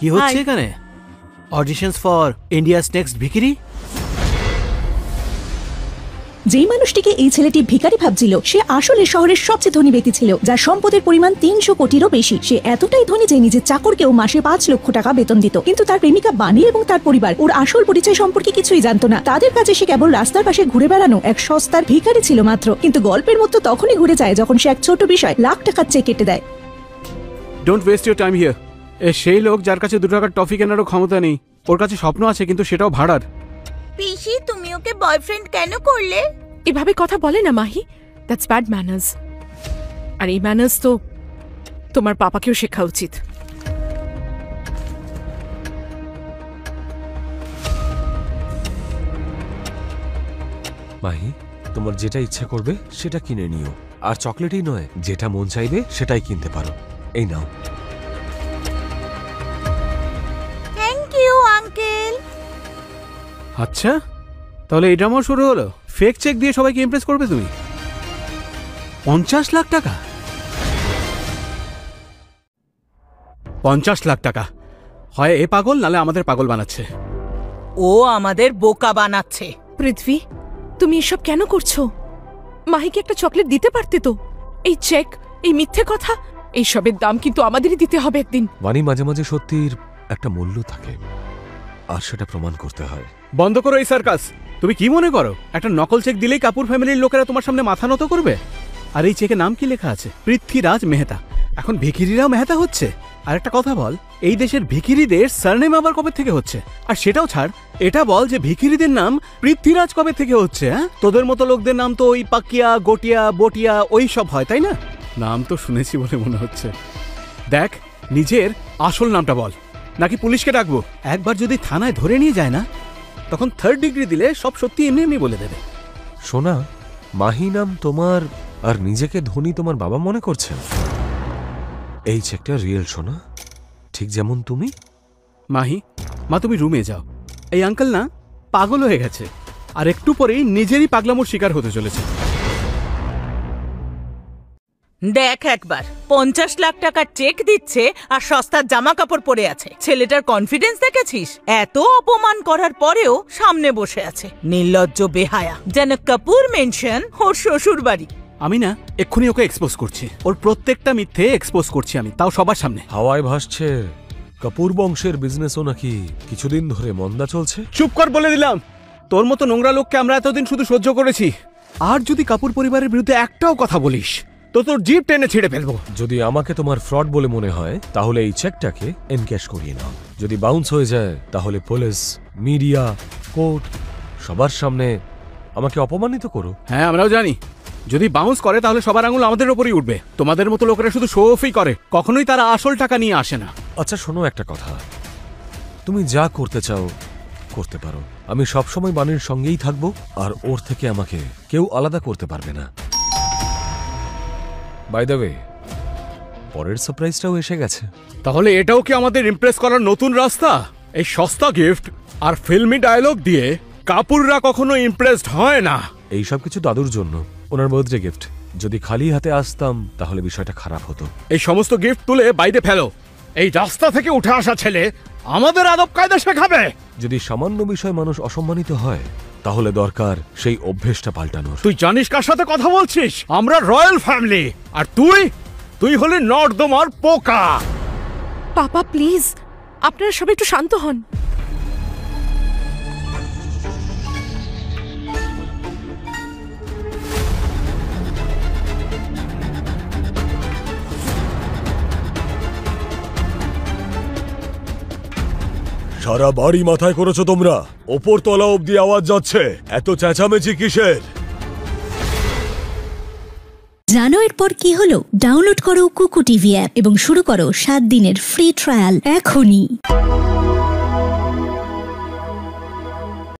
কি হচ্ছে এখানে? অডিশনস ফর ইন্ডিয়াস নেক্সট ভিখিরি? যেই মানুষটিকে এই ছেলেটি ভিখারি ভাবছিল সে আসলে শহরের সবচেয়ে ধনী ব্যক্তি ছিল, যার সম্পদের পরিমাণ 300 কোটিরও বেশি। সে এতটাই ধনী যে নিজের চাকরকেও মাসে 5 লক্ষ টাকা বেতন দিত। কিন্তু তার প্রেমিকা বানি এবং তার পরিবার ওর আসল পরিচয় সম্পর্কে কিছুই জানতো না। তাদের কাছে সে কেবল রাস্তার পাশে ঘুরে বেড়ানো এক সস্তার ভিখারি ছিল মাত্র। কিন্তু গল্পের মতো তখনই ঘুরে যায় যখন সে এক ছোট বিষয় লাখ টাকার চেক কেটে দেয়। Don't waste your time here. সেই লোক যার কাছে 2 টাকার টফি কেনারও ক্ষমতা নেই। ওর কাছে স্বপ্ন আছে কিন্তু সেটাও ভাড়ার। পিসি, তুমি ওকে বয়ফ্রেন্ড কেন করলে? এভাবে কথা বলে না মাহি, দ্যাটস ব্যাড ম্যানার্স। আর এই ম্যানার্স তো তোমার পাপাকেও শেখা উচিত। মাহি, তোমার যেটা ইচ্ছা করবে সেটা কিনে নিও। আর চকলেটই নয়, যেটা মন চাইবে সেটাই কিনতে পারো। এই নাও। Thank you uncle. আচ্ছা, তাহলে এই ড্রামাও শুরু হলো। ফেক চেক দিয়ে সবাইকে ইমপ্রেস করবে তুমি? 50 লাখ টাকা? 50 লাখ টাকা! হয় এ পাগল, নালে আমাদের পাগল বানাচ্ছে। ও আমাদের বোকা বানাচ্ছে। পৃথ্বী, তুমি এসব কেন করছো? মাহিকে একটা চকলেট দিতে পারতে তো। এই চেক, এই মিথ্যে কথা, এইসবের দাম কিন্তু আমাদেরই দিতে হবে একদিন। বানি, মাঝে মাঝে সত্যির একটা মূল্য থাকে, আর সেটা প্রমাণ করতে হয়। বন্ধ করো এই সার্কাস। তুমি কি মনে করো একটা নকল চেক দিলেই কাপুর ফ্যামিলির লোকেরা তোমার সামনে মাথা নত করবে? আর এই চেকে নাম কি লেখা আছে? পৃথ্বীরাজ মেহতা। এখন ভিখিরিরাও মেহতা হচ্ছে। আর একটা কথা বল, এই দেশের ভিখিরিদের সারনেম আবার কবে থেকে হচ্ছে? আর সেটাও ছাড়, এটা বল যে ভিখিরিদের নাম পৃথ্বীরাজ কবে থেকে হচ্ছে? হ্যাঁ, তোদের মতো লোকদের নাম তো ওই পাকিয়া, গটিয়া, বটিয়া ওই সব হয়, তাই না? নাম তো শুনেছি বলে মনে হচ্ছে। দেখ, নিজের আসল নামটা বল, নাকি পুলিশকে ডাকবো? একবার যদি থানায় ধরে নিয়ে যায় না, তখন 3rd ডিগ্রি দিলে সব সত্যি এমনি এমনি বলে দেবে। সোনা, মাহি নাম তোমার, আর নিজেকে ধনী তোমার বাবা মনে করছেন। এই চেকটা রিয়েল সোনা, ঠিক যেমন তুমি। মাহি, মা তুমি রুমে যাও। এই আঙ্কেল না পাগল হয়ে গেছে, আর একটু পরেই নিজেরই পাগলামোর শিকার হতে চলেছে। দেখ একবার, 50 লাখ টাকার চেক দিচ্ছে আর সস্তার জামা কাপড় পরে আছে। ছেলেটার কনফিডেন্স দেখেছিস? এত অপমান করার পরেও সামনে বসে আছে। নির্লজ্জ বেহায়া, যেন কাপুর মেনশন ওর শ্বশুর বাড়ি। আমি না এক্ষুনি ওকে এক্সপোজ করছি। ওর প্রত্যেকটা মিথ্যে এক্সপোজ করছি আমি, তাও সবার সামনে। হাওয়ায় ভাসছে কাপুর বংশের বিজনেসও নাকি কিছুদিন ধরে মন্দা চলছে। চুপ কর বলে দিলাম। তোর মতো নোংরা লোককে আমরা এতদিন শুধু সহ্য করেছি, আর যদি কাপুর পরিবারের বিরুদ্ধে একটাও কথা বলিস তো তোর জিভ টেনে ছেড়ে ফেলবো। যদি আমাকে তোমার ফ্রড বলে মনে হয় তাহলে এই চেকটাকে এনক্যাশ করিয়ে নাও। যদি বাউন্স হয়ে যায় তাহলে পুলিশ, মিডিয়া, কোর্ট সবার সামনে আমাকে অপমানিত করো। হ্যাঁ, আমরাও জানি যদি বাউন্স করে তাহলে সবার আঙুল আমাদের ওপরই উঠবে। তোমাদের মতো লোকেরা শুধু শো অফই করে, কখনোই তারা আসল টাকা নিয়ে আসে না। আচ্ছা শোনো একটা কথা, তুমি যা করতে চাও করতে পারো। আমি সবসময় বাণীর সঙ্গেই থাকবো, আর ওর থেকে আমাকে কেউ আলাদা করতে পারবে না। বাই দ্য ওয়ে, পরের সারপ্রাইজটাও এসে গেছে। তাহলে এটাও কি আমাদের ইমপ্রেস করার নতুন রাস্তা? এই সস্তা গিফট আর ফিল্মি ডায়লগ দিয়ে কাপুররা কখনো ইমপ্রেসড হয় না। এই সব কিছু দাদুর জন্য, ওনার বার্থডে গিফট। যদি খালি হাতে আসতাম তাহলে বিষয়টা খারাপ হতো। এই সমস্ত গিফট তুলে বাইরে ফেলো। এই রাস্তা থেকে উঠে আসা ছেলে আমাদের আদব কায়দা শেখাবে। যদি সামান্য বিষয় মানুষ অসম্মানিত হয় তাহলে দরকার সেই অভ্যেসটা পাল্টানোর। তুই জানিস কার সাথে কথা বলছিস? আমরা রয়্যাল ফ্যামিলি, আর তুই হলি নর্দমার পোকা। পাপা প্লিজ, আপনারা সবাই একটু শান্ত হন। সারা বাড়ি মাথায় করেছো তোমরা, ওপর তলা অব্দি আওয়াজ যাচ্ছে, এত চেঁচামেচি কিসের? জানো এরপর কি হলো? ডাউনলোড করো কুকু টিভি অ্যাপ এবং শুরু করো 7 দিনের ফ্রি ট্রায়াল এখনই।